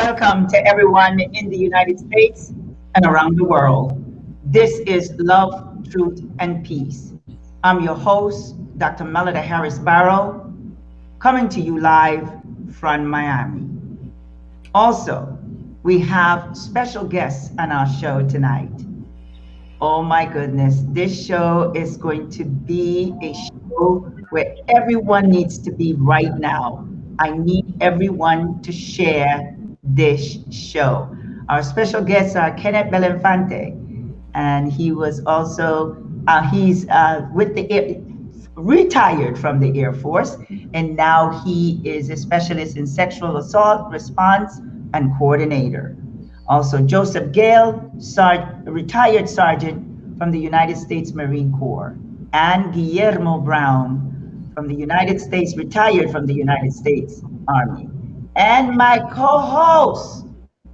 Welcome to everyone in the United States and around the world. This is Love, Truth, and Peace. I'm your host, Dr. Melody Harris Barrow, coming to you live from Miami. Also, we have special guests on our show tonight. Oh my goodness, this show is going to be a show where everyone needs to be right now. I need everyone to share this show. Our special guests are Kenneth Belinfante, and he was also, he's with the retired from the Air Force, and now he is a specialist in sexual assault response and coordinator. Also, Joseph Gale, retired sergeant from the United States Marine Corps, and Guillermo Brown from the United States, retired from the United States Army. And my co-host,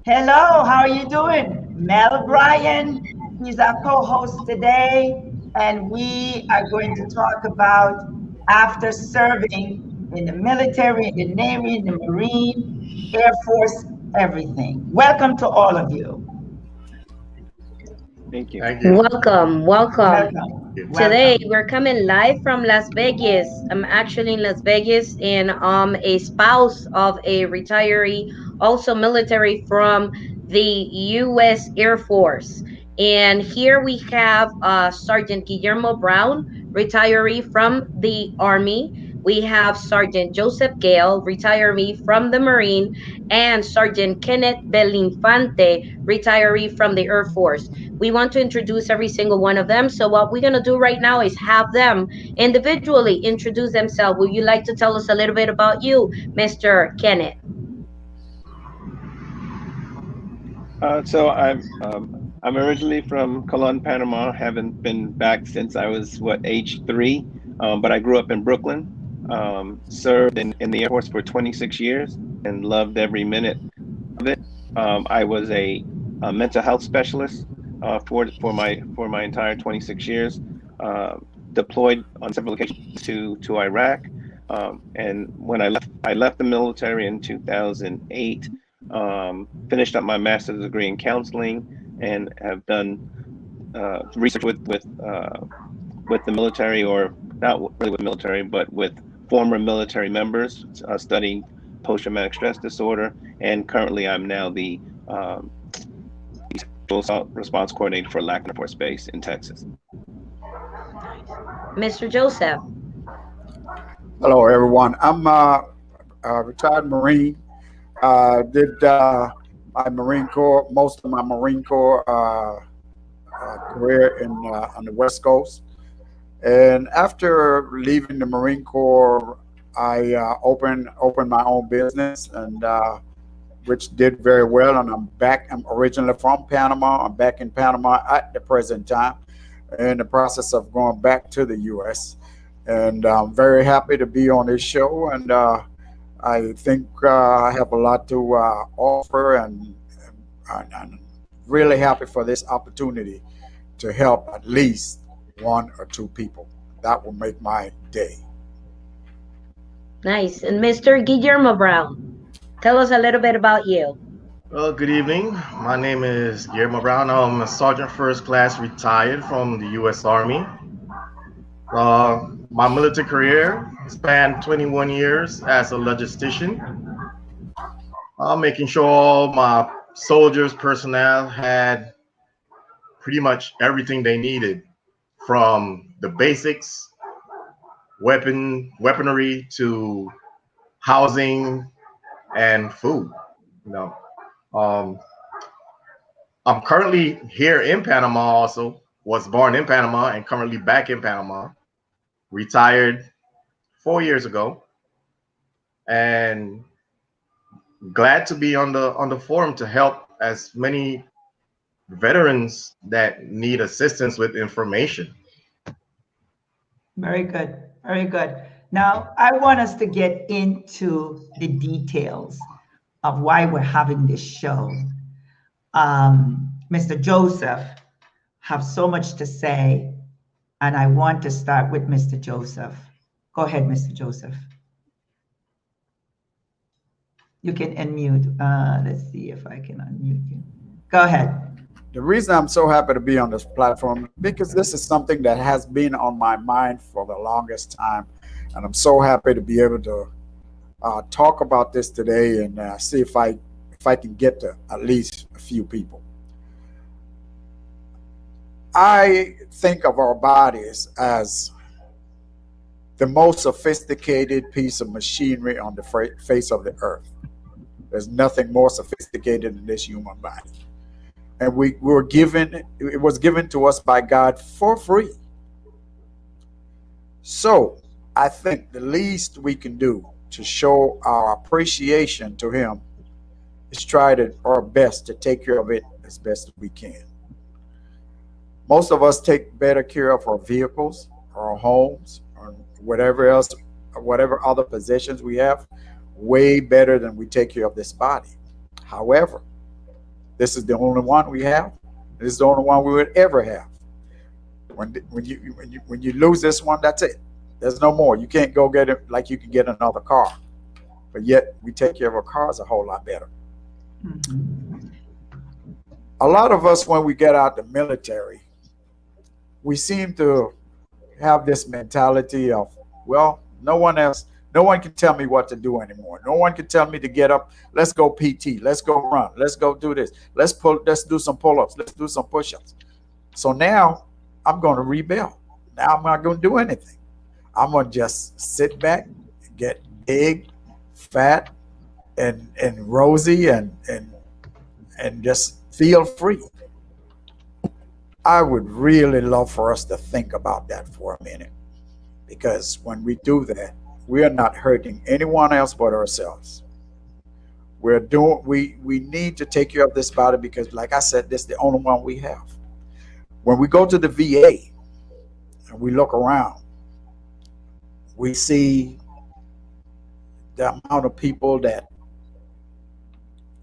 hello, how are you doing? Mel Bryan, he's our co-host today, and we are going to talk about after serving in the military, in the Navy, in the Marine, Air Force, everything. Welcome to all of you. Thank you. Thank you. Welcome. Welcome. Today we're coming live from Las Vegas. I'm actually in Las Vegas, and I'm a spouse of a retiree, also military from the U.S. Air Force. And here we have Sergeant Guillermo Brown, retiree from the Army. We have Sergeant Joseph Gale, retiree from the Marine, and Sergeant Kenneth Belinfante, retiree from the Air Force. We want to introduce every single one of them. So what we're going to do right now is have them individually introduce themselves. Would you like to tell us a little bit about you, Mr. Kenneth? I'm originally from Colon, Panama. Haven't been back since I was age 3, but I grew up in Brooklyn. Served in the Air Force for 26 years and loved every minute of it. I was a mental health specialist for my entire 26 years. Deployed on several occasions to Iraq, and when I left the military in 2008. Finished up my master's degree in counseling and have done research with the military, or not really with military, but with former military members, studying post-traumatic stress disorder, and currently I'm now the assault response coordinator for Lac Air Force Base in Texas. Mr. Joseph. Hello, everyone. I'm a retired Marine. Did my Marine Corps, most of my Marine Corps career on the West Coast. And after leaving the Marine Corps, I opened my own business, and which did very well. And I'm back. I'm originally from Panama. I'm back in Panama at the present time, in the process of going back to the U.S. And I'm very happy to be on this show. And I think I have a lot to offer, and I'm really happy for this opportunity to help at least 1 or 2 people. That will make my day. Nice. And Mr. Guillermo Brown, tell us a little bit about you. Well, good evening. My name is Guillermo Brown. I'm a Sergeant First Class retired from the U.S. Army. My military career spanned 21 years as a logistician, making sure all my soldiers, personnel had pretty much everything they needed, from the basics, weaponry to housing and food. I'm currently here in Panama. Also was born in Panama and currently back in Panama. Retired 4 years ago, and glad to be on the forum to help as many veterans that need assistance with information. Very good. Very good. Now, I want us to get into the details of why we're having this show. Mr. Joseph have so much to say, and I want to start with Mr. Joseph. Go ahead, Mr. Joseph. You can unmute. Let's see if I can unmute you. Go ahead. The reason I'm so happy to be on this platform because this is something that has been on my mind for the longest time, and I'm so happy to be able to talk about this today and see if I can get to at least a few people. I think of our bodies as the most sophisticated piece of machinery on the face of the earth. There's nothing more sophisticated than this human body. And it was given to us by God for free. So I think the least we can do to show our appreciation to Him is try our best to take care of it as best we can. Most of us take better care of our vehicles, our homes, or whatever else, or whatever other possessions we have, way better than we take care of this body. However, this is the only one we have. This is the only one we would ever have. When you lose this one, that's it. There's no more. You can't go get it like you can get another car. But yet we take care of our cars a whole lot better. Mm-hmm. A lot of us, when we get out the military, we seem to have this mentality of, well, no one can tell me what to do anymore. No one can tell me to get up. Let's go PT. Let's go run. Let's go do this. Let's do some pull-ups. Let's do some push-ups. So now I'm going to rebel. Now I'm not going to do anything. I'm going to just sit back, get big, fat, and rosy, and just feel free. I would really love for us to think about that for a minute, because when we do that, we are not hurting anyone else but ourselves. We need to take care of this body because, like I said, this is the only one we have. When we go to the VA and we look around, we see the amount of people that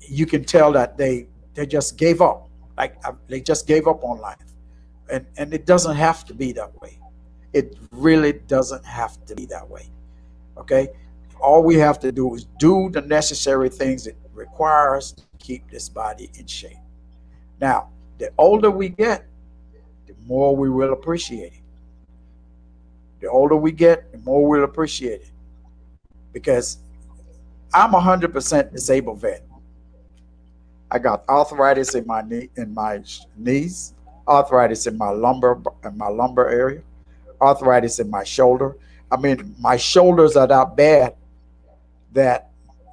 you can tell that they just gave up. Like they just gave up on life. And it doesn't have to be that way. It really doesn't have to be that way. Okay? All we have to do is do the necessary things it requires to keep this body in shape. Now, the older we get, the more we will appreciate it. The older we get, the more we'll appreciate it. Because I'm 100% disabled vet. I got arthritis in my knees, arthritis in my lumbar area, arthritis in my shoulder. I mean, my shoulders are that bad that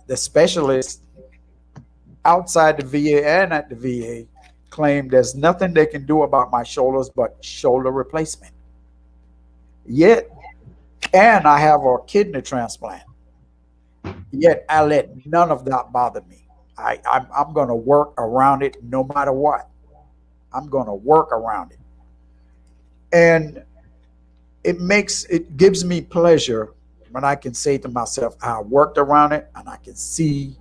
the specialists outside the VA and at the VA claim there's nothing they can do about my shoulders but shoulder replacement. Yet, and I have a kidney transplant. Yet I let none of that bother me. I'm going to work around it no matter what. I'm going to work around it. And it gives me pleasure when I can say to myself, I worked around it and I can see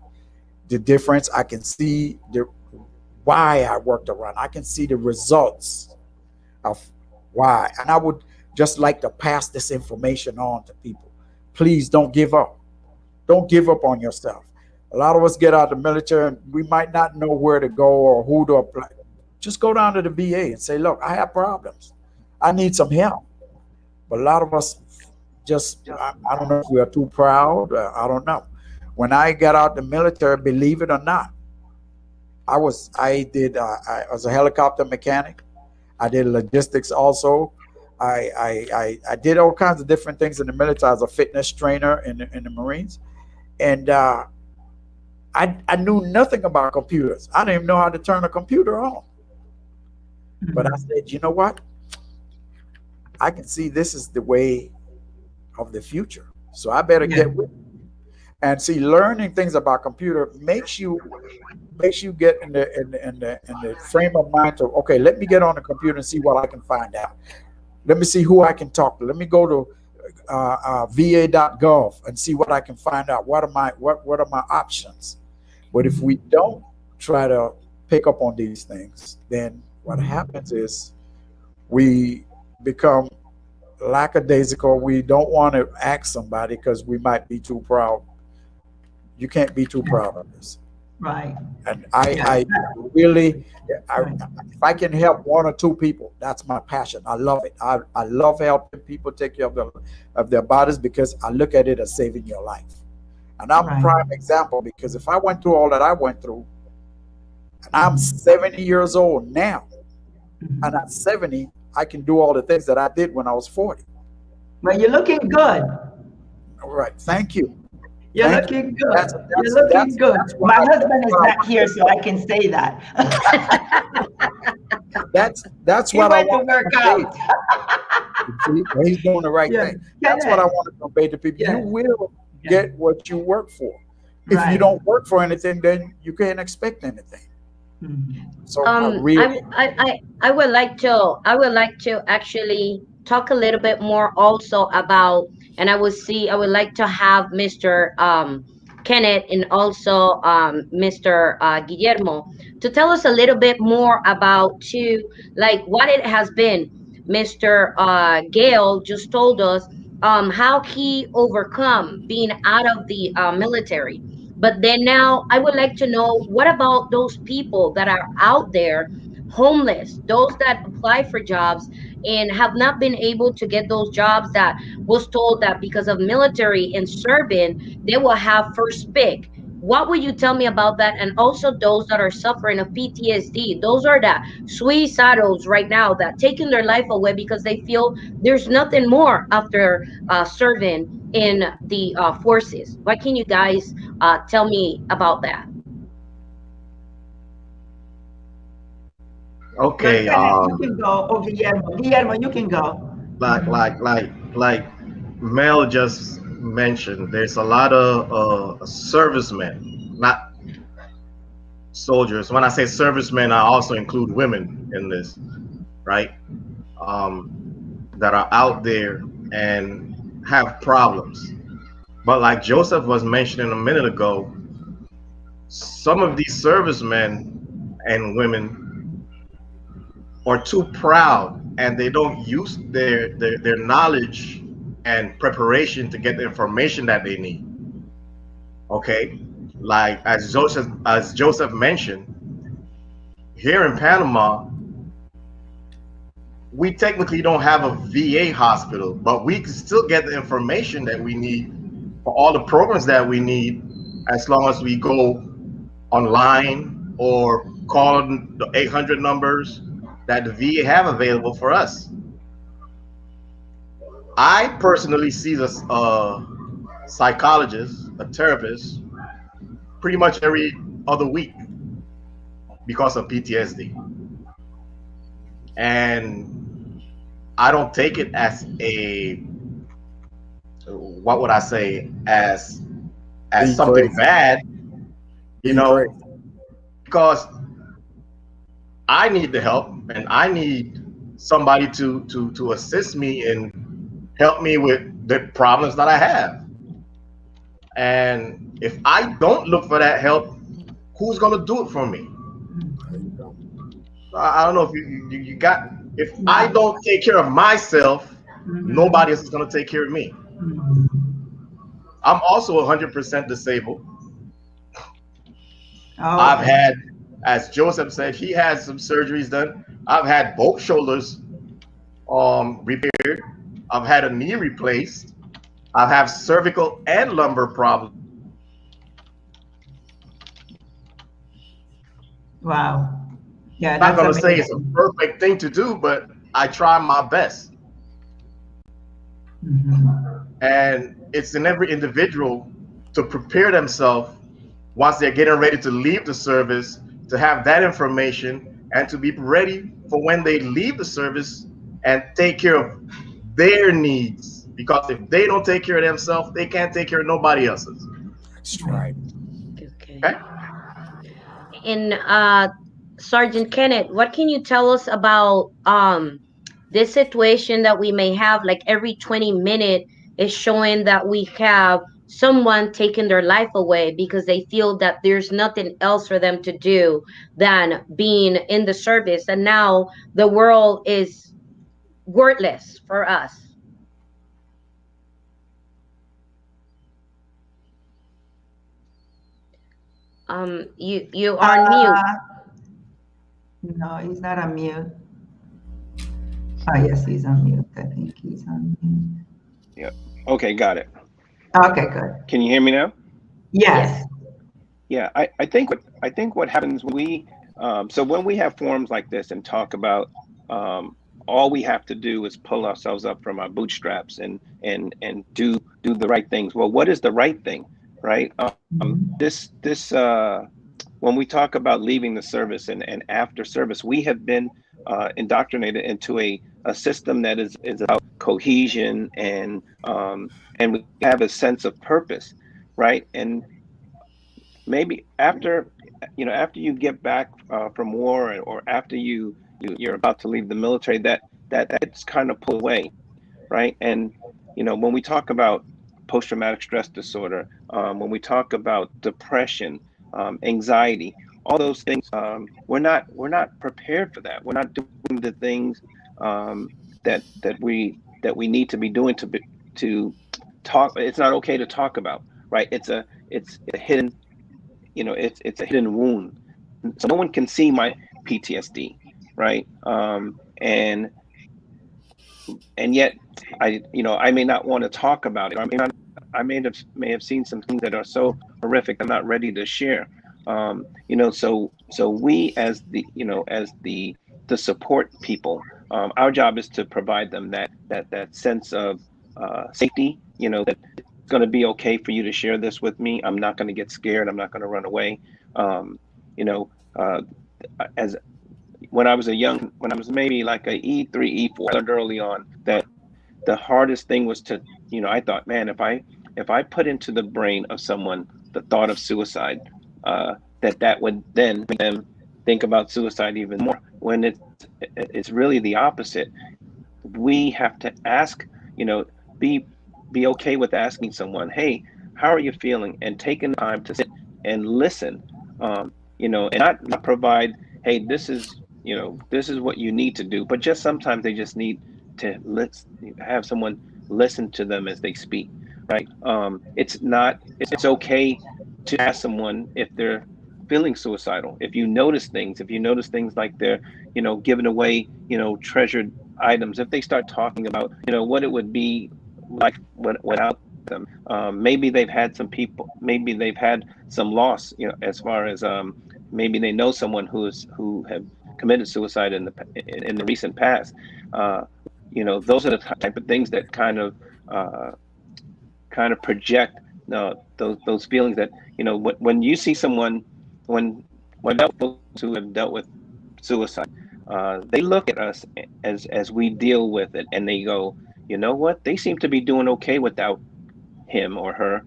the difference. I can see why I worked around. I can see the results of why. And I would just like to pass this information on to people. Please don't give up. Don't give up on yourself. A lot of us get out of the military and we might not know where to go or who to apply. Just go down to the VA and say, look, I have problems. I need some help. But a lot of us just, I don't know if we are too proud. I don't know. When I got out the military, believe it or not, I was a helicopter mechanic. I did logistics also. I did all kinds of different things in the military. I was a fitness trainer in the Marines. And I knew nothing about computers. I didn't even know how to turn a computer on. But I said, you know what? I can see this is the way of the future. So I better get with it. And see, learning things about computer makes you get in the frame of mind to, okay, let me get on the computer and see what I can find out. Let me see who I can talk to. Let me go to va.gov and see what I can find out. What are my options? But if we don't try to pick up on these things, then what happens is we become lackadaisical. We don't want to ask somebody because we might be too proud. You can't be too proud of this. Right. And Yeah. I really, Right. if I can help one or two people, that's my passion. I love it. I love helping people take care of their bodies because I look at it as saving your life. And I'm a Right. prime example because if I went through all that I went through, and I'm Mhm. 70 years old now, Mhm. and at 70, I can do all the things that I did when I was 40. Well, you're looking good. All right. Thank you. You're Thank you. looking good. That's You're that's looking that's good. that's what My I that's husband is what I not want here, to so I can say that. that's He what I went to want to work convey. out. You see, he's doing the right Yeah. thing. That's what I Kenneth. want to convey to people. You Yeah. will Yeah. get what you work for. If you Right. don't work for anything, then you can't expect anything. Mhm. So I really, I would like to actually talk a little bit more also about, and I would like to have Mr. Kenneth and also Mr. Guillermo to tell us a little bit more about to like what it has been. Mr. Gale just told us how he overcome being out of the military. But then now I would like to know what about those people that are out there homeless, those that apply for jobs and have not been able to get those jobs that was told that because of military and serving, they will have first pick. What would you tell me about that? And also those that are suffering of PTSD, those are the suicidals right now that taking their life away because they feel there's nothing more after serving in the forces. What can you guys tell me about that? Well, Okay, Kenneth, you can go. Or Guillermo. Guillermo, you can go. like Mhm. Mel just mentioned, there's a lot of servicemen, not soldiers. When I say servicemen, I also include women in this, right? Um, that are out there and have problems. But like Joseph was mentioning a minute ago, some of these servicemen and women are too proud and they don't use their knowledge and preparation to get the information that they need. Okay, like as Joseph mentioned, here in Panama, we technically don't have a VA hospital, but we can still get the information that we need for all the programs that we need as long as we go online or call the 800 numbers that the VA have available for us. I personally see this psychologist, a therapist, pretty much every other week because of PTSD. And I don't take it as a, what would I say, as being something crazy, bad, you being crazy. know, because I need the help and I need somebody to assist me and help me with the problems that I have. And if I don't look for that help, who's gonna do it for me? There you go. I don't know if you got. If I Yeah. don't take care of myself, Mhm. nobody else is gonna take care of me. Mhm. I'm also 100% disabled. I've Okay. had, as Joseph said, he had some surgeries done. I've had both shoulders repaired. I've had a knee replaced. I've had cervical and lumbar problems. Wow. Yeah, I'm not that's gonna say it's a amazing. perfect thing to do, but I try my best. Mhm. And it's in every individual to prepare themselves once they're getting ready to leave the service, to have that information and to be ready for when they leave the service and take care of their needs. Because if they don't take care of themselves, they can't take care of nobody else's. That's Right. right. Okay. Okay? And Sergeant Kenneth, what can you tell us about this situation that we may have? Like every 20 minutes is showing that we have someone taking their life away because they feel that there's nothing else for them to do than being in the service. And now the world is worthless for us. You are mute. No, he's not on mute. Oh, yes, he's on mute. I think he's on mute. Yep. Okay, got it. Okay, good. Can you hear me now? Yes. Yeah, I think what happens when we so when we have forums like this and talk about all we have to do is pull ourselves up from our bootstraps and do the right things. Well, what is the right thing, right? This when we talk about leaving the service and after service, we have been indoctrinated into a system that is about cohesion and we have a sense of purpose, right? And maybe after after you get back from war or after you're about to leave the military, that's kind of pulled away, right? And when we talk about post-traumatic stress disorder, when we talk about depression, anxiety, all those things, we're not prepared for that. We're not doing the things that we need to be doing to talk. It's not okay to talk about, right? It's a hidden, it's a hidden wound, so no one can see my PTSD, right? And yet I may not want to talk about it. I may have seen some things that are so horrific I'm not ready to share. So we as the support people, our job is to provide them that sense of safety, that it's going to be okay for you to share this with me. I'm not going to get scared. I'm not going to run away. As when I was maybe like a E3, E4, I learned early on that the hardest thing was to, I thought, man, if I put into the brain of someone the thought of suicide, that would then make them think about suicide even more, when it's really the opposite. We have to ask, be okay with asking someone, hey, how are you feeling? And taking time to sit and listen, and not provide, hey, this is what you need to do, but just sometimes they just need to have someone listen to them as they speak, right? It's okay to ask someone if they're feeling suicidal. If you notice things like they're, giving away, treasured items, if they start talking about, what it would be like without them, maybe they've had some loss, as far as maybe they know someone who have committed suicide in the recent past. Those are the type of things that kind of project those feelings that, when you see someone, when folks who have dealt with suicide, they look at us as we deal with it, and they go, you know what, they seem to be doing okay without him or her.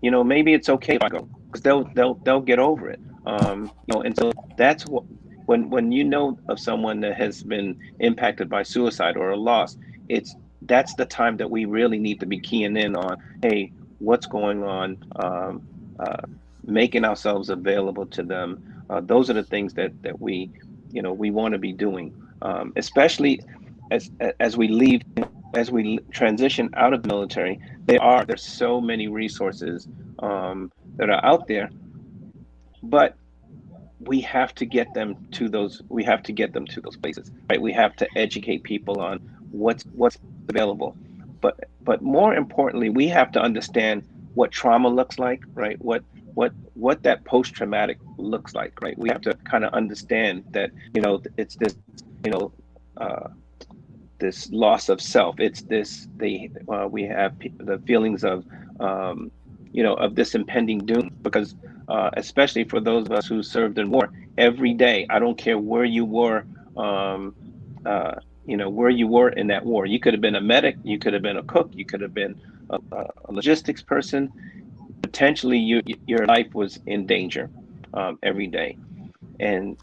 Maybe it's okay if I go, because they'll get over it. And so that's what, when of someone that has been impacted by suicide or a loss, that's the time that we really need to be keying in on, hey, what's going on, making ourselves available to them. Those are the things that we want to be doing, especially as we transition out of the military. There's so many resources that are out there, but we have to get them to those places, right? We have to educate people on what's available, but more importantly, we have to understand what trauma looks like, right? What that post-traumatic looks like, right? We have to kind of understand that, it's this, this loss of self. It's this, we have the feelings of, of this impending doom, because especially for those of us who served in war, every day, I don't care where you were, where you were in that war. You could have been a medic, you could have been a cook, you could have been a logistics person. Potentially, your life was in danger every day. And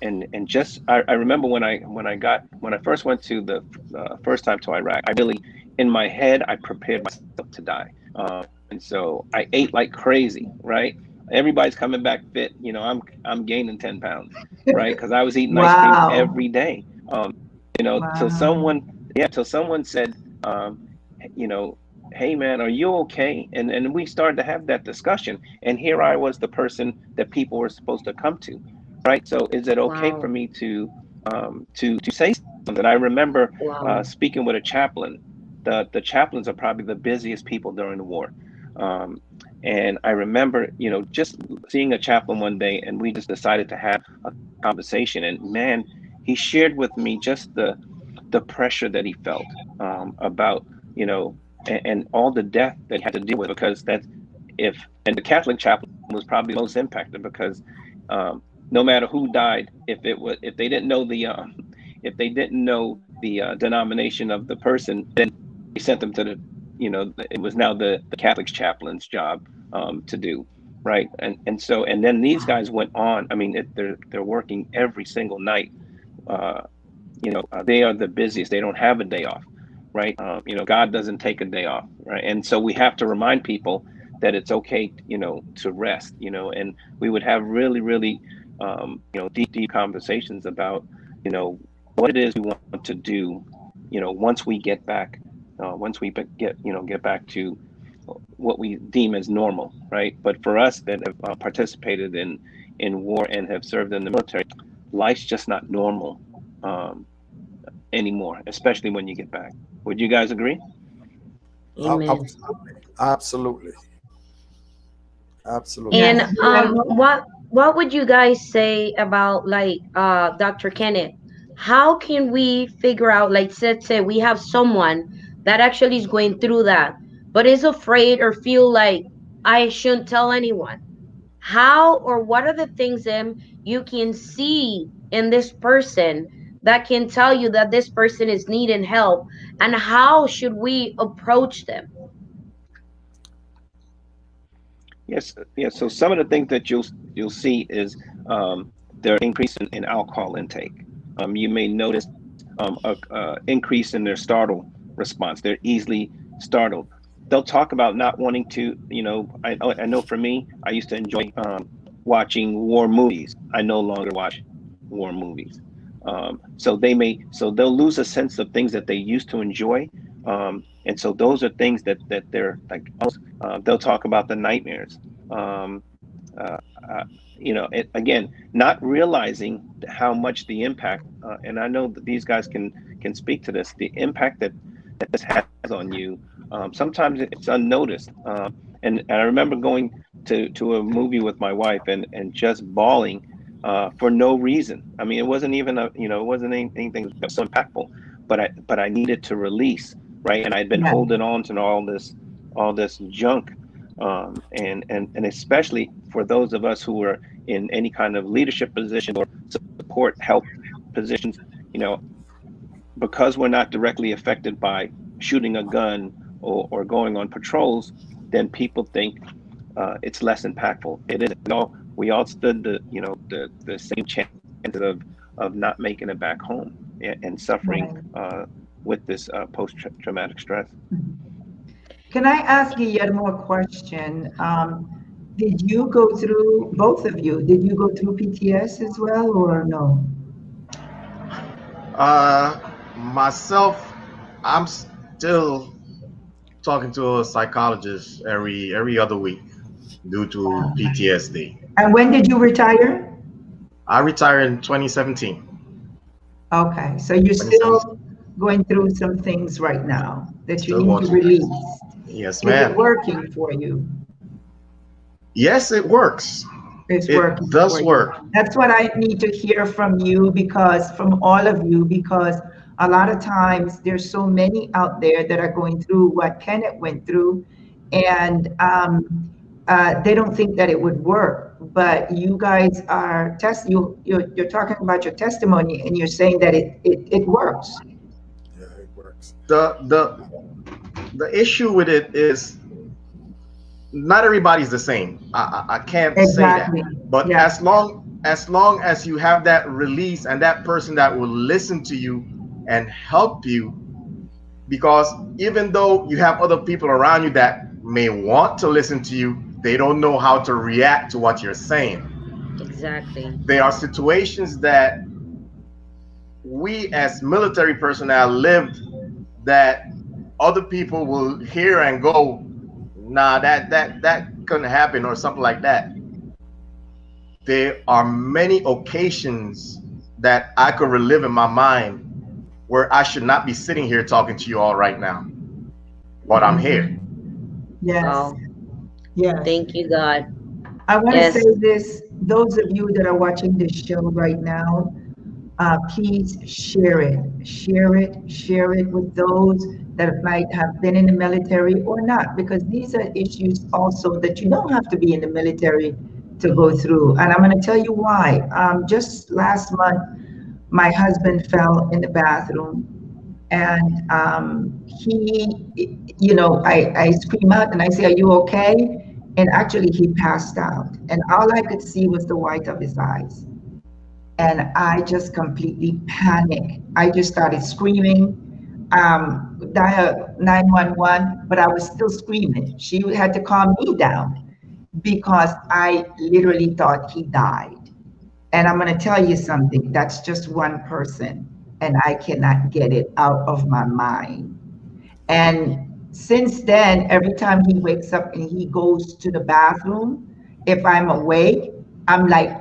just I remember when I first went to the first time to Iraq, I really, in my head, I prepared myself to die, and so I ate like crazy, right? Everybody's coming back fit, I'm gaining 10 pounds, right? Because I was eating ice cream every day, till someone said, hey man, are you okay? And we started to have that discussion. And here I was, the person that people were supposed to come to, right? So is it okay for Wow. me to say something? I remember Wow. speaking with a chaplain. The chaplains are probably the busiest people during the war. Um, and I remember, just seeing a chaplain one day, and we just decided to have a conversation. And man, he shared with me just the pressure that he felt about, and all the death that he had to deal with, because and the Catholic chaplain was probably most impacted, because no matter who died, if they didn't know the denomination of the person, then they sent them to it was now the Catholic chaplain's job to do, right? And then these guys went on. I mean, they're working every single night. uh, they are the busiest. They don't have a day off, right? God doesn't take a day off, right? And so we have to remind people that it's okay, to rest, and we would have really, really, deep conversations about, what it is we want to do, once we get back, get back to what we deem as normal, right? But for us that have participated in war and have served in the military, life's just not normal. Um, Anymore, especially when you get back. Would you guys agree? Amen. Absolutely. Absolutely. And Yes, Guillermo? what would you guys say about, like, Dr. Kenneth? How can we figure out, like, let's say we have someone that actually is going through that, but is afraid or feel like I shouldn't tell anyone? How or what are the things you can see in this person that can tell you that this person is needing help, and how should we approach them? Yes, yes. So some of the things that you'll see is their increase in alcohol intake. You may notice a increase in their startle response. They're easily startled. They'll talk about not wanting to. I know for me, I used to enjoy watching war movies. I no longer watch war movies. So they'll lose a sense of things that they used to enjoy. And so those are things that they're like, they'll talk about the nightmares. Um, uh, again, not realizing how much the impact, and I know that these guys can speak to this, the impact that this has on you. Sometimes it's unnoticed. And I remember going to a movie with my wife and just bawling for no reason. I mean, it wasn't even it wasn't anything that was so impactful, but I needed to release, right? And I'd been Yes. holding on to all this junk, and especially for those of us who are in any kind of leadership position or support help positions, because we're not directly affected by shooting a gun or going on patrols, then people think it's less impactful. It is. We all stood the same chances of not making it back home and suffering with this post-traumatic stress. Can I ask Guillermo a question? Did you go through, both of you, did you go through PTS as well, or no? Myself, I'm still talking to a psychologist every other week due to PTSD. And when did you retire? I retired in 2017. Okay, so you're still going through some things right now that you need to release. Yes, Is ma'am. it working for you? Yes, it works. It's It working. does for you. work. That's what I need to hear from you, from all of you, because a lot of times there's so many out there that are going through what Kenneth went through, and they don't think that it would work. But you guys are you're talking about your testimony, and you're saying that it works. Yeah, it works. The issue with it is not everybody's the same. I can't Exactly. say that. But Yeah. as long as you have that release and that person that will listen to you and help you, because even though you have other people around you that may want to listen to you, they don't know how to react to what you're saying. Exactly. There are situations that we as military personnel lived that other people will hear and go, nah, that couldn't happen or something like that. There are many occasions that I could relive in my mind where I should not be sitting here talking to you all right now, but I'm here. Yes. Wow. Yes. Thank you, God. I want Yes. to say this, those of you that are watching this show right now, please share it, share it with those that might have been in the military or not, because these are issues also that you don't have to be in the military to go through. And I'm going to tell you why. Just last month, my husband fell in the bathroom, and he, you know, I scream out and I say, "Are you okay?" And actually, he passed out, and all I could see was the white of his eyes. And I just completely panicked. I just started screaming, dial 911, but I was still screaming. She had to calm me down because I literally thought he died. And I'm going to tell you something, that's just one person, and I cannot get it out of my mind. And since then, every time he wakes up and he goes to the bathroom, if I'm awake, I'm like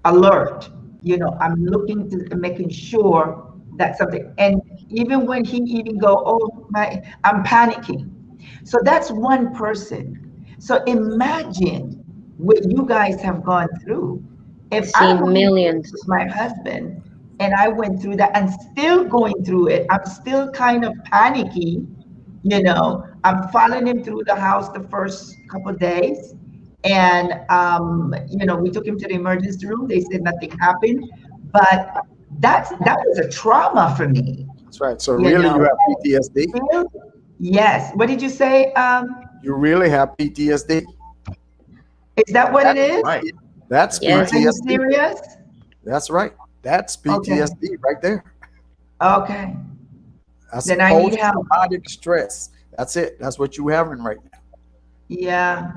alert. You know, I'm looking to making sure that something, and even when he even go, oh my, I'm panicking. So that's one person. So imagine what you guys have gone through. If I Seen millions. with my husband and I went through that and still going through it, I'm still kind of panicky. You know, I'm following him through the house the first couple of days. And, you know, we took him to the emergency room. They said nothing happened. But that was a trauma for me. That's right. So You really, know. you have PTSD. Yes. What did you say? You really have PTSD. Is that what it is? Right. That's Yes. Are you PTSD. serious? That's right. That's PTSD right there. Okay. That's Then I need help. post-traumatic stress. That's it. That's what you're having right now. Yeah.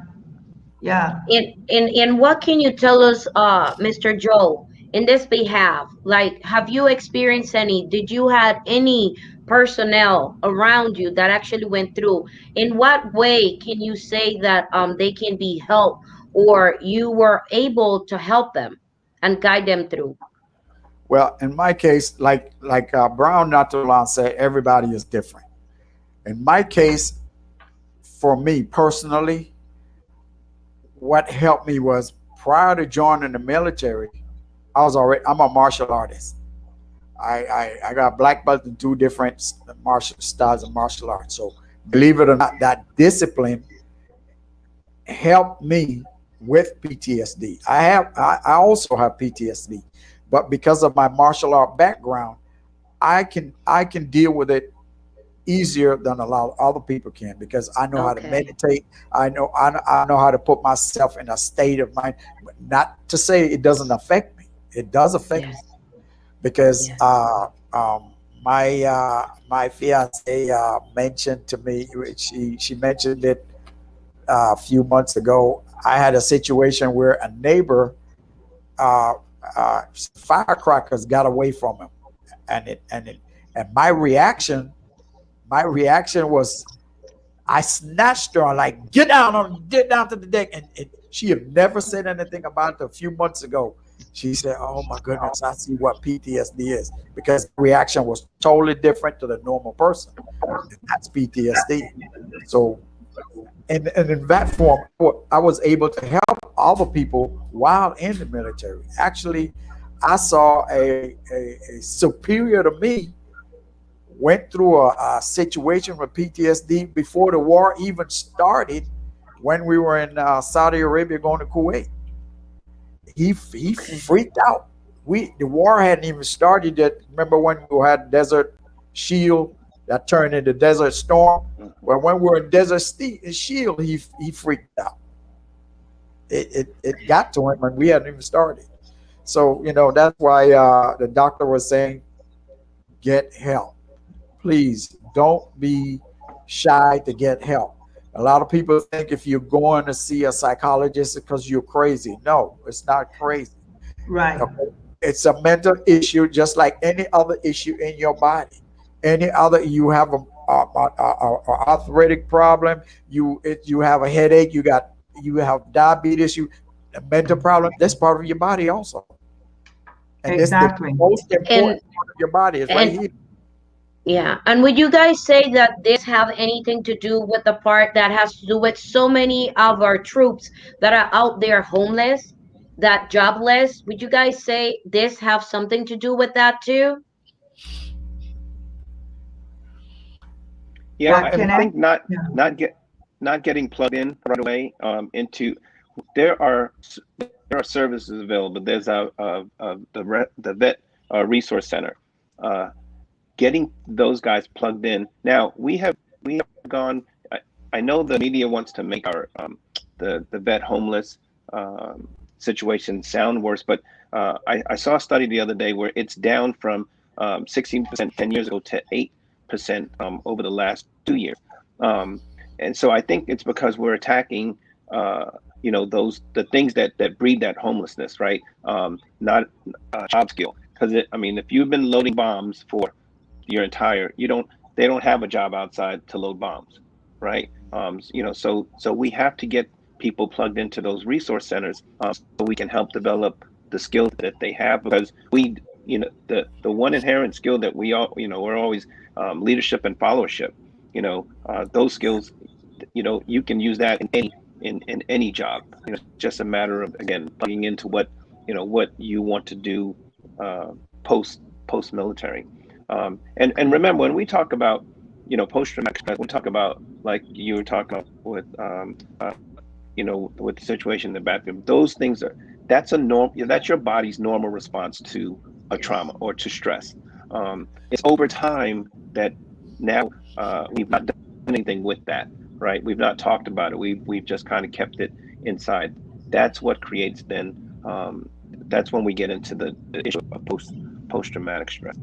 Yeah. And what can you tell us, Mr. Joe, in this behalf? Like, have you experienced any? Did you had any personnel around you that actually went through? In what way can you say that they can be helped, or you were able to help them and guide them through? Well, in my case, like Brown not too long said, everybody is different. In my case, for me personally, what helped me was prior to joining the military, I'm a martial artist. I got black belt in 2 different martial styles of martial arts. So believe it or not, that discipline helped me with PTSD. I also have PTSD, but because of my martial art background, I can deal with it easier than a lot of other people can, because I know how to Okay. meditate. I know how to put myself in a state of mind. Not to say it doesn't affect me. It does affect Yes. me, because Yes. my fiance mentioned to me, she mentioned it a few months ago. I had a situation where a neighbor, firecrackers got away from him, and my reaction was, I snatched her, like, get down to the deck, and she had never said anything about it. A few months ago, she said, "Oh my goodness, I see what PTSD is," because the reaction was totally different to the normal person. And that's PTSD. So, and in that form, I was able to help other people while in the military. Actually, I saw a superior to me went through a situation with PTSD before the war even started, when we were in Saudi Arabia going to Kuwait. He freaked out. The war hadn't even started yet. Remember when we had Desert Shield that turned into Desert Storm? Well, when we were in Desert Shield, he freaked out. It got to him when we hadn't even started. So, you know, that's why the doctor was saying, get help. Please don't be shy to get help. A lot of people think if you're going to see a psychologist because you're crazy. No, it's not crazy. Right. Okay? It's a mental issue, just like any other issue in your body. Any other, you have arthritic problem, you have a headache, you have diabetes, a mental problem. That's part of your body also, and Exactly. it's the most important And part of your body is right here. yeah, and would you guys say that this have anything to do with the part that has to do with so many of our troops that are out there homeless, that jobless? Would you guys say this have something to do with that too? Yeah, I Can I? think not Yeah. not get not getting plugged in right away into there are there are services available. There's the vet resource center. Uh, Getting those guys plugged in. Now we have gone. I know the media wants to make our the vet homeless situation sound worse, but I saw a study the other day where it's down from 16% 10 years ago to 8% over the last 2 years. Um, and so I think it's because we're attacking, those the things that breed that homelessness, right? Not job skill, because I mean, if you've been loading bombs for your entire, they don't have a job outside to load bombs, right? So we have to get people plugged into those resource centers so we can help develop the skills that they have, because the one inherent skill that we all, we're always leadership and followership. Those skills, you can use that in any job. It's just a matter of, again, plugging into what you want to do post military. And remember, when we talk about post traumatic stress, we talk about, like you were talking about with with the situation in the bathroom. Those things that's your body's normal response to a trauma or to stress. It's over time that now we've not done anything with that, right? We've not talked about it. We've just kind of kept it inside. That's what creates then. That's when we get into the issue of post traumatic stress.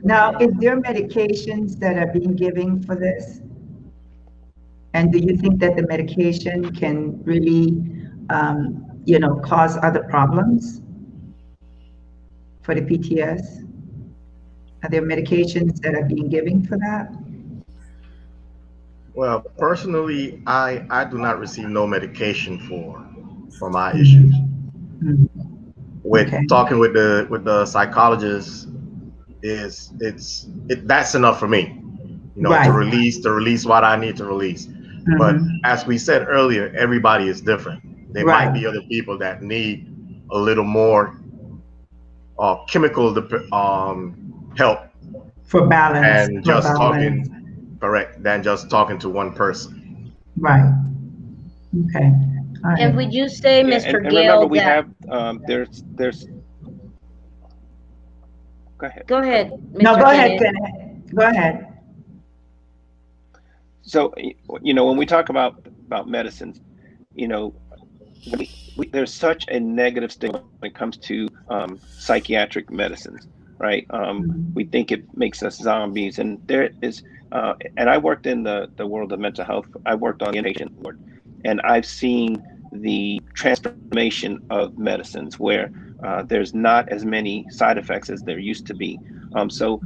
Now, is there medications that are being given for this? And do you think that the medication can really, cause other problems for the PTS? Are there medications that are being given for that? Well, personally, I do not receive no medication for my issues. With Okay. talking with the psychologist, that's enough for me, Right. to release what I need to release. But as we said earlier, everybody is different. There Right. might be other people that need a little more chemical help For balance. and For just balance. than just talking to one person. Right. Okay. All right. And would you say, Yeah, Mr. and Gill, remember, we that have there's go ahead. go ahead, Mr. No, go ahead, Kenneth. Kenneth. Go ahead. So when we talk about medicines, there's such a negative stigma when it comes to psychiatric medicines, right? We think it makes us zombies, and there is. And I worked in the world of mental health. I worked on the inpatient ward, and I've seen the transformation of medicines where there's not as many side effects as there used to be. So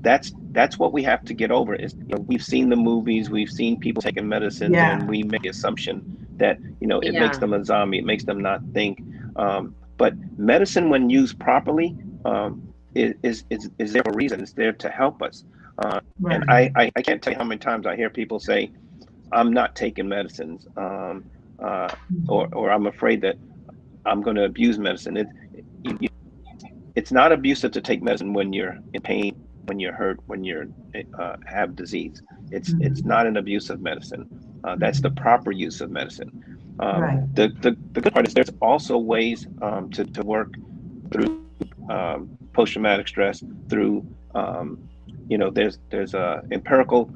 that's what we have to get over. Is we've seen the movies, we've seen people taking medicines, Yeah. and we make the assumption that it makes Yeah. them a zombie, it makes them not think. But medicine, when used properly, is there for a reason. It's there to help us. Right. And I can't tell you how many times I hear people say, "I'm not taking medicines," or "I'm afraid that I'm going to abuse medicine." It's not abusive to take medicine when you're in pain, when you're hurt, when you have disease. It's not an abuse of medicine. That's the proper use of medicine. Right. The good part is there's also ways to work through post-traumatic stress through there's empirical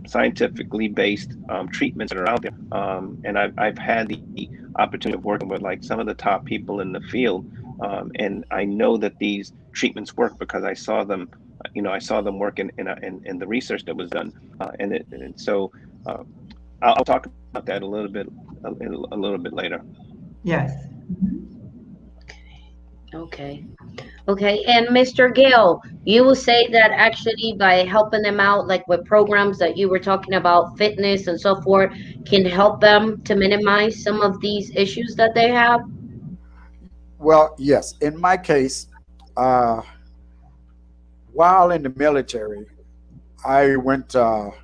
scientifically based treatments that are out there, and I've had the opportunity of working with like some of the top people in the field, and I know that these treatments work because I saw them work in the research that was done, and so I'll talk about that a little bit later. Yes. Okay. Okay, and Mr. Gale, you will say that actually by helping them out, like with programs that you were talking about, fitness and so forth, can help them to minimize some of these issues that they have? Well, yes. In my case, uh, while in the military, I went to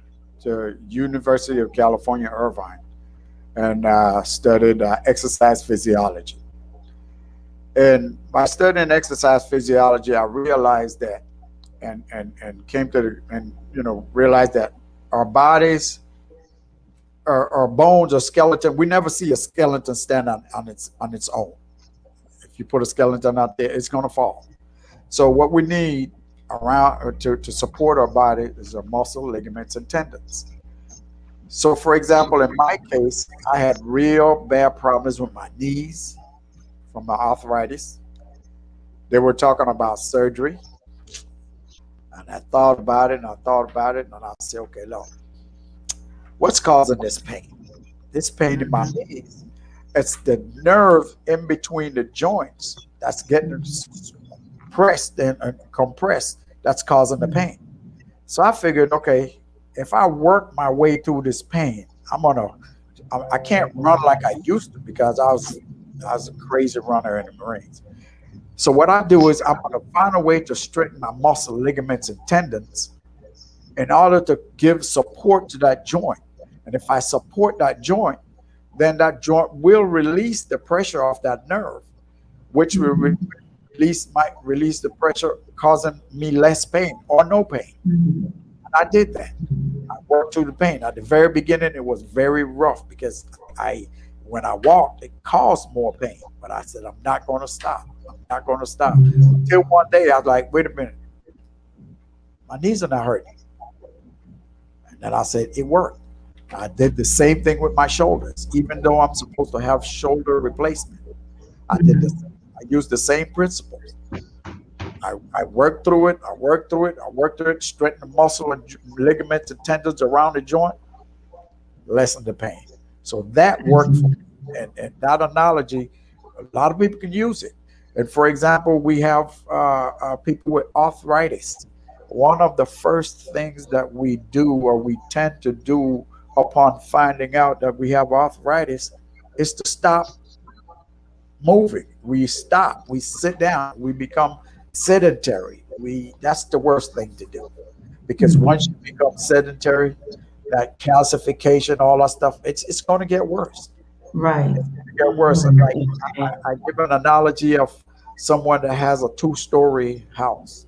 University of California, Irvine, and studied exercise physiology. And by studying exercise physiology, I realized that, and came to the, and realized that our bodies, our bones, our skeleton, we never see a skeleton stand on its own. If you put a skeleton out there, it's going to fall. So what we need around to support our body is our muscle, ligaments, and tendons. So, for example, in my case, I had real bad problems with my knees from my arthritis. They were talking about surgery, and I thought about it, and I thought about it, and I said, okay, look, what's causing this pain? This pain in my knees. It's the nerve in between the joints that's getting pressed and compressed that's causing the pain. So I figured, okay, if I work my way through this pain, I can't run like I used to because I was a crazy runner in the Marines. So what I do is I'm gonna find a way to strengthen my muscle, ligaments, and tendons in order to give support to that joint. And if I support that joint, then that joint will release the pressure off that nerve, which will might release the pressure, causing me less pain or no pain. And I did that. I worked through the pain. At the very beginning, it was very rough because when I walked, it caused more pain. But I said, I'm not going to stop. I'm not going to stop. Until one day, I was like, wait a minute, my knees are not hurting. And then I said, it worked. I did the same thing with my shoulders, even though I'm supposed to have shoulder replacement. I did this. I used the same principles. I worked through it. I worked through it. I worked through it. Strengthened the muscle and ligaments and tendons around the joint. Lessen the pain. So that worked for me. And that analogy, a lot of people can use it. And for example, we have people with arthritis. One of the first things that we do, or we tend to do upon finding out that we have arthritis, is to stop moving. We stop. We sit down. We become sedentary. That's the worst thing to do, because once you become sedentary, that calcification, all that stuff, it's going to get worse. Right. It's going to get worse. And like I give an analogy of someone that has a 2-story house.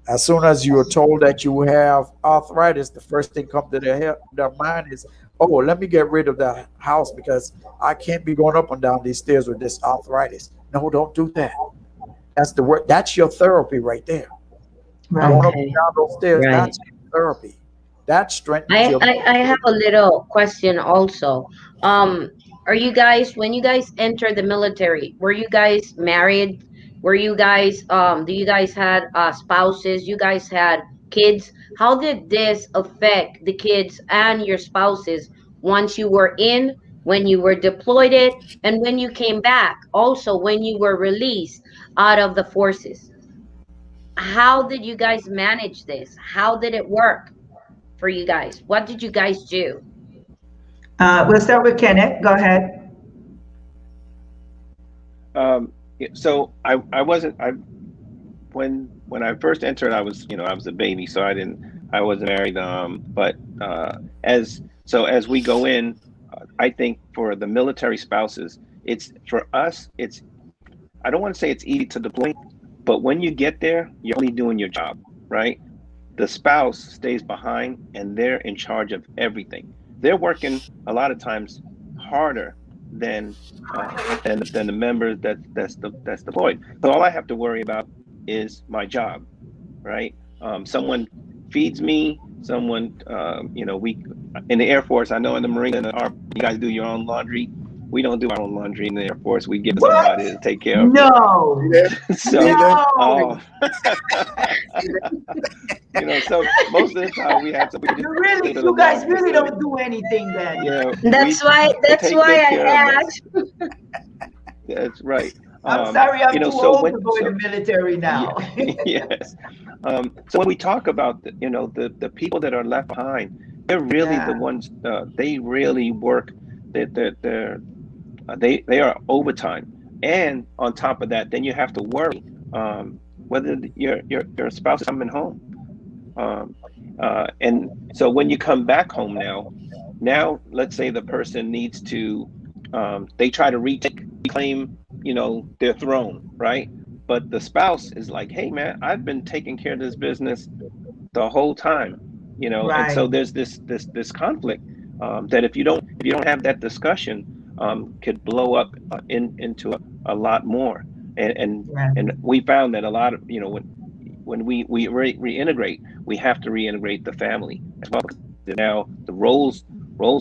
As soon as you are told that you have arthritis, the first thing comes to their mind is, oh, let me get rid of that house because I can't be going up and down these stairs with this arthritis. No, don't do that. That's the work. That's your therapy right there. Right. Going up and down those stairs, Right. that's your therapy. That strengthens your. I have a little question also. Are you guys, when you guys entered the military, were you guys married? Were you guys do you guys had spouses? You guys had kids? How did this affect the kids and your spouses once you were in, when you were deployed it, and when you came back, also when you were released out of the forces? How did you guys manage this? How did it work for you guys? What did you guys do? We'll start with Kenneth. Go ahead. So I wasn't when I first entered, I was a baby, so I wasn't married. But as we go in, I think for the military spouses, for us, I don't want to say it's easy to deploy, but when you get there, you're only doing your job, right? The spouse stays behind and they're in charge of everything. They're working a lot of times harder than the members that's deployed. So all I have to worry about is my job, right? Someone feeds me. Someone, we in the Air Force. I know in the Marine and the Army, you guys do your own laundry. We don't do our own laundry in the Air Force. We give it somebody to take care of. No. So, No. so most of the time we have to. You guys really don't do anything then. Yeah. That's why I care of us. asked. That's right. I'm sorry, I'm too So old to go in the military now. yes. So when we talk about the people that are left behind, they're really the Yeah. ones. They really work. They are overtime, and on top of that, then you have to worry whether your spouse is coming home. And so when you come back home now let's say the person needs to, they try to reclaim, their throne, right? But the spouse is like, hey man, I've been taking care of this business the whole time, and Right. so there's this conflict that if you don't have that discussion, could blow up into a lot more. And and Yeah. and we found that a lot of, when we reintegrate, we have to reintegrate the family as well. Now the roles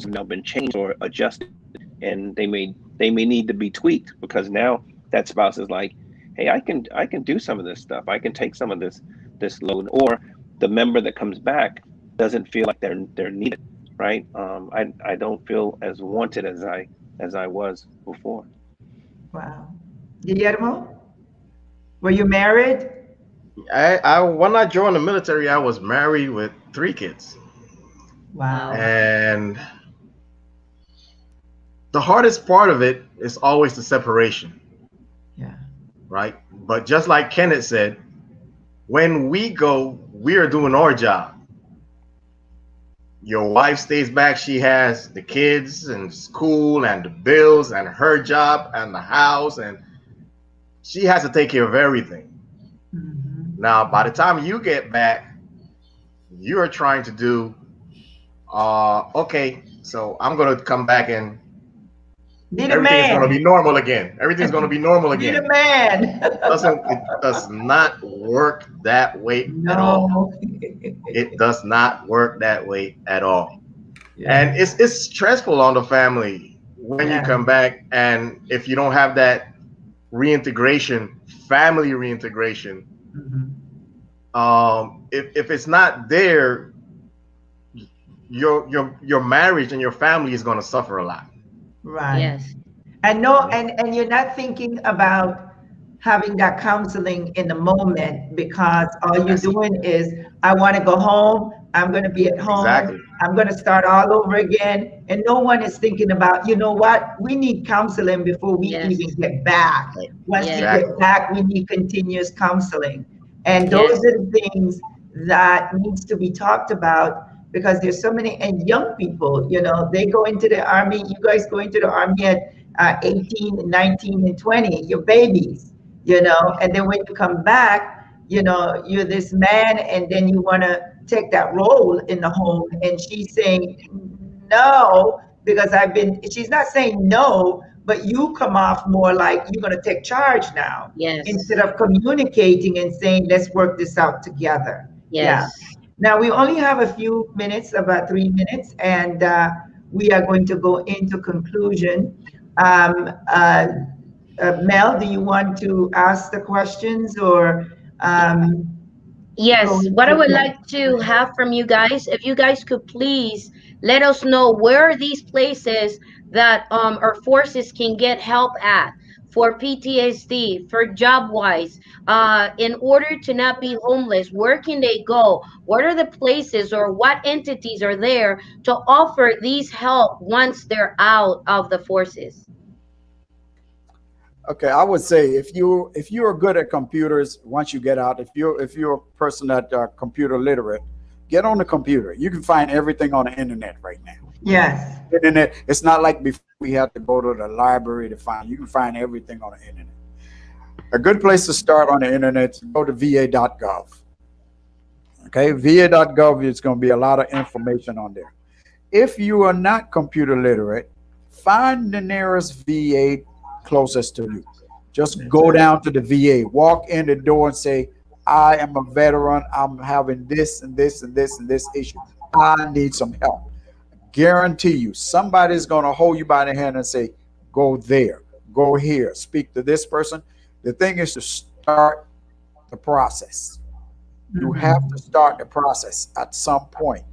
have now been changed or adjusted, and they may need to be tweaked, because now that spouse is like, hey, I can do some of this stuff. I can take some of this load, or the member that comes back doesn't feel like they're needed, right? I don't feel as wanted as I was before. Wow. Guillermo, were you married? I when I joined the military, I was married with 3 kids, Wow. and the hardest part of it is always the separation, Yeah. right? But just like Kenneth said, when we go, we are doing our job. Your wife stays back. She has the kids and school and the bills and her job and the house, and she has to take care of everything. Mhm. Now, by the time you get back, you are trying to do, okay, so I'm going to come back and Be the everything is going to man. be normal again. Everything's going to be normal Be the again. man. It does not work that way at all. No. It does not work that way at all. Yeah. And it's stressful on the family when you Yeah. come back, and if you don't have that family reintegration, Mhm. if it's not there, your marriage and your family is going to suffer a lot. Right. Yes. And no, and you're not thinking about having that counseling in the moment, because all you're Yes. doing is, I want to go home. I'm going to be at home. Exactly. I'm going to start all over again. And no one is thinking about, you know what? We need counseling before we Yes. even get back. Once we Exactly. get back, we need continuous counseling. And those Yes. are the things that needs to be talked about, because there's so many, and young people, they go into the army. You guys go into the army at 18, 19, and 20, you're babies, and then when you come back, you're this man, and then you want to take that role in the home. And she's saying no, because she's not saying no, but you come off more like you're going to take charge now, Yes. instead of communicating and saying, let's work this out together. Yeah. Yes. Now we only have a few minutes, about 3 minutes, and we are going to go into conclusion. Mel, do you want to ask the questions, or? Yes. What I would like to have from you guys, if you guys could please let us know where are these places that our forces can get help at for PTSD, for job wise, in order to not be homeless. Where can they go? What are the places, or what entities are there to offer these help once they're out of the forces? Okay, I would say if you are good at computers, once you get out, if you're a person that computer literate, get on the computer. You can find everything on the internet right now. Yes. Internet. It's not like before we had to go to the library to find. You can find everything on the internet. A good place to start on the internet is go to va.gov. Okay, va.gov is going to be a lot of information on there. If you are not computer literate, find the nearest VA closest to you. Just go down to the VA, walk in the door and say, I am a veteran. I'm having this and this and this and this issue. I need some help. Guarantee you, somebody's going to hold you by the hand and say, go there, go here, speak to this person. The thing is to start the process. You have to start the process at some point.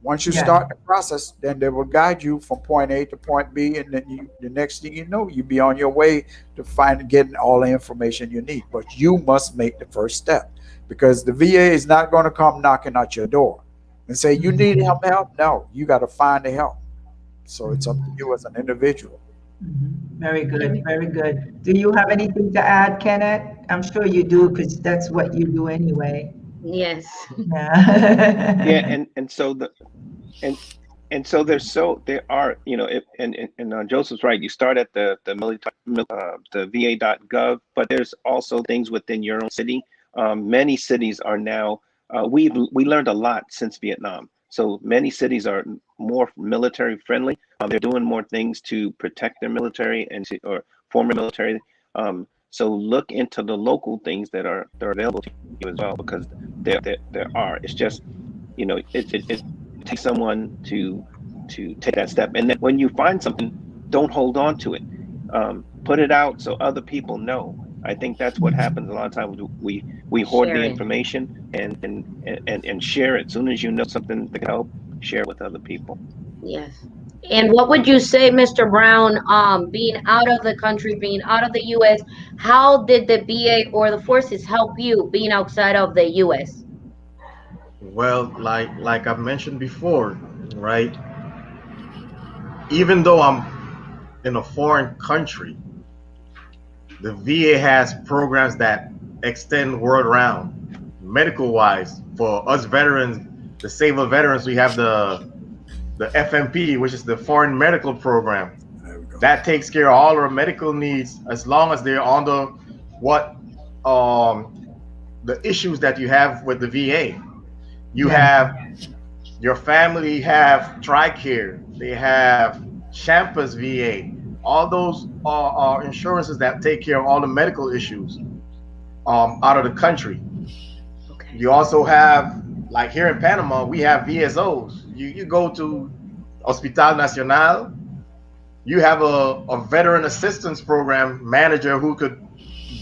Once you Yeah. start the process, then they will guide you from point A to point B, and then the next thing you know, you be on your way to getting all the information you need. But you must make the first step, because the VA is not going to come knocking at your door and say you need help. No, you got to find the help. So it's up to you as an individual. Very good, very good. Do you have anything to add, Kenneth? I'm sure you do, because that's what you do anyway. Yes. Yeah. Yeah, and so and and so there are, you know, and Joseph's right. You start at the the VA.gov, but there's also things within your own city. Many cities are now, we learned a lot since Vietnam. So many cities are more military friendly. They're doing more things to protect their military or former military. So look into the local things that are available to you as well, because there are. It's just, you know, it takes someone to take that step. And then when you find something, don't hold on to it. Put it out so other people know. I think that's what happens a lot of times. We hoard the Sharing. information and share it. As soon as you know something that can help, share it with other people. Yes. And what would you say, Mr. Brown, being out of the country, being out of the US, how did the VA or the forces help you being outside of the US? Well, like I've mentioned before, right? Even though I'm in a foreign country, the VA has programs that extend world round, medical wise. For us veterans, disabled veterans, we have the FMP, which is the Foreign Medical Program. There we go. That takes care of all our medical needs as long as they're under what the issues that you have with the VA. You Yeah. have your family have TRICARE, they have Champa's VA. All those are insurances that take care of all the medical issues out of the country. Okay. You also have, like here in Panama, we have VSOs. You go to Hospital Nacional, you have a veteran assistance program manager who could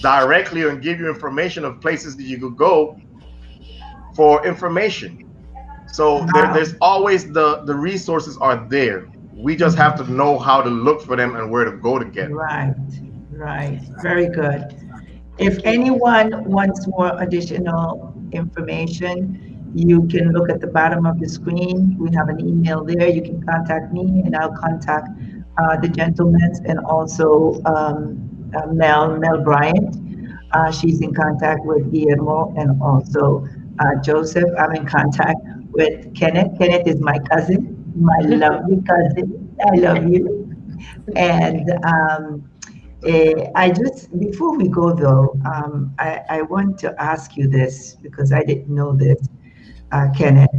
directly and give you information of places that you could go for information. So Wow. there's always the resources are there. We just have to know how to look for them and where to go to get them. Right, right. Very good. If anyone wants more additional information, you can look at the bottom of the screen. We have an email there. You can contact me, and I'll contact the gentleman, and also Mel Bryant. She's in contact with Guillermo, and also Joseph. I'm in contact with Kenneth. Kenneth is my cousin, my lovely cousin. I love you. And I just, before we go though, I want to ask you this, because I didn't know this, Kenneth.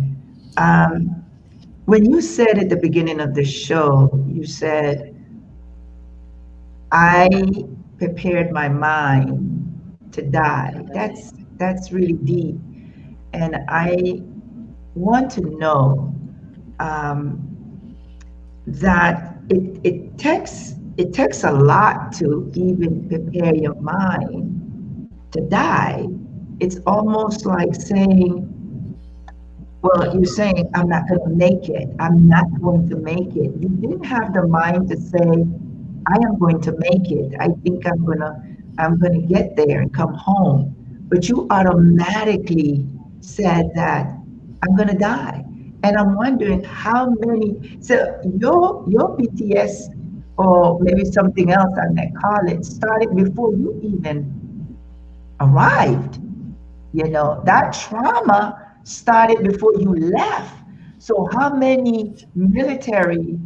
When you said at the beginning of the show, you said, I prepared my mind to die. That's really deep. And I want to know that it takes a lot to even prepare your mind to die. It's almost like saying, well, you're saying, I'm not going to make it. I'm not going to make it. You didn't have the mind to say, I am going to make it. I think I'm gonna get there and come home. But you automatically said that I'm gonna die. And I'm wondering how many, so your PTS, or maybe something else I may call it, started before you even arrived. You know, that trauma started before you left. So how many military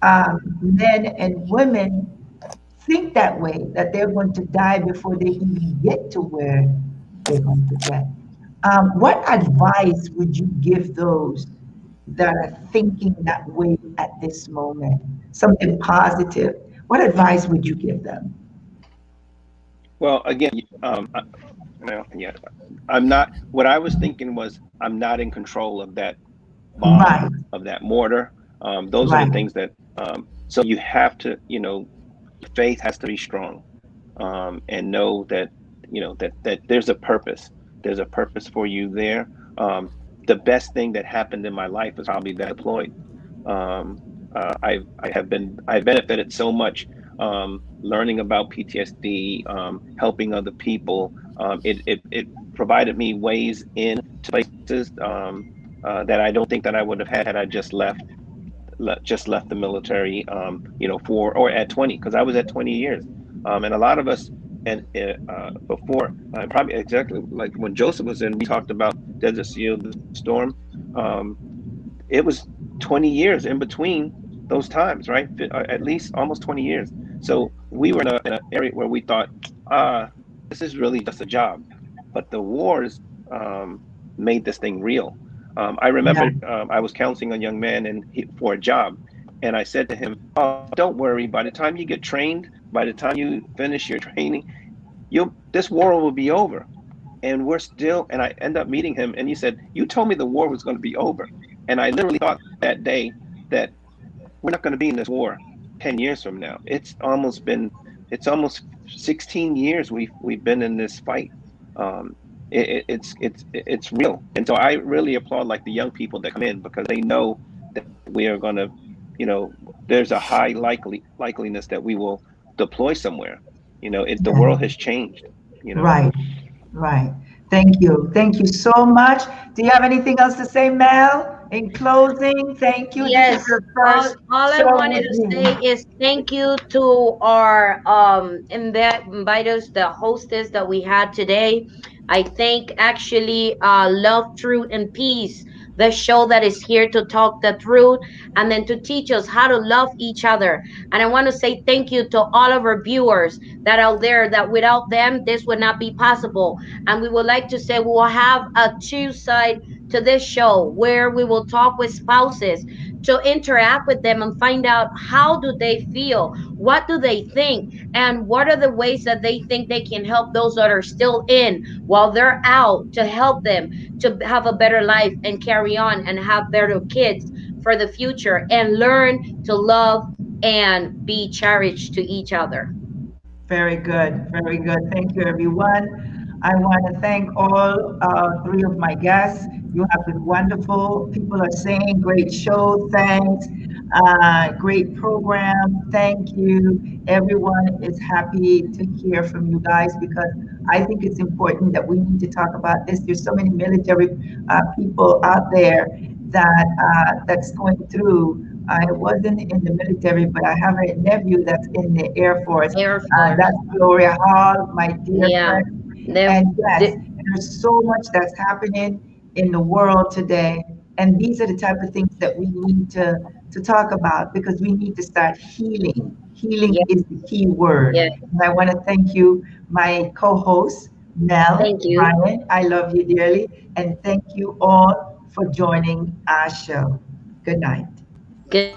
men and women think that way, that they're going to die before they even get to where they're going to get? What advice would you give those that are thinking that way at this moment? Something positive. What advice would you give them? Well, again, yeah, I'm not. What I was thinking was, I'm not in control of that bomb, Right, of that mortar. Those are right. the things that. So you have to, faith has to be strong, and know that, that there's a purpose. There's a purpose for you there. the best thing that happened in my life was probably that I deployed. I benefited so much learning about PTSD, helping other people. It provided me ways into places that I don't think that I would have had I just left the military, for or at 20, because I was at 20 years, and a lot of us, and before, probably exactly like when Joseph was in, we talked about Desert Seal, the storm. It was 20 years in between those times, right? At least almost 20 years. So we were in an area where we thought, this is really just a job, but the wars made this thing real. I remember I was counseling a young man for a job, and I said to him, "Oh, don't worry. By the time you get trained, by the time you finish your training, this war will be over." And we're still. And I end up meeting him, and he said, "You told me the war was going to be over," and I literally thought that day that we're not going to be in this war 10 years from now. It's almost 16 years we've been in this fight. It's real. And so I really applaud like the young people that come in, because they know that we are going to, there's a high likeliness that we will deploy somewhere. The world has changed. Right. Thank you so much. Do you have anything else to say, Mel? In closing, thank you. Yes, all I wanted to say is thank you to our inviters, the hostess that we had today. I thank actually Love, Truth, and Peace, the show that is here to talk the truth and then to teach us how to love each other. And I want to say thank you to all of our viewers that are out there, that without them, this would not be possible. And we would like to say we will have a Tuesday to this show where we will talk with spouses to interact with them and find out how do they feel, what do they think, and what are the ways that they think they can help those that are still in while they're out, to help them to have a better life and carry on and have better kids for the future and learn to love and be cherished to each other. Very good. Thank you, everyone. I want to thank all three of my guests. You have been wonderful. People are saying great show. Thanks. Great program. Thank you. Everyone is happy to hear from you guys, because I think it's important that we need to talk about this. There's so many military people out there that's going through. I wasn't in the military, but I have a nephew that's in the Air Force. That's Gloria Hall, my dear friend. And yes, there's so much that's happening in the world today. And these are the type of things that we need to talk about, because we need to start healing. Healing is the key word. And I want to thank you, my co-host, Mel. Thank you. Ryan, I love you dearly. And thank you all for joining our show. Good night. Good.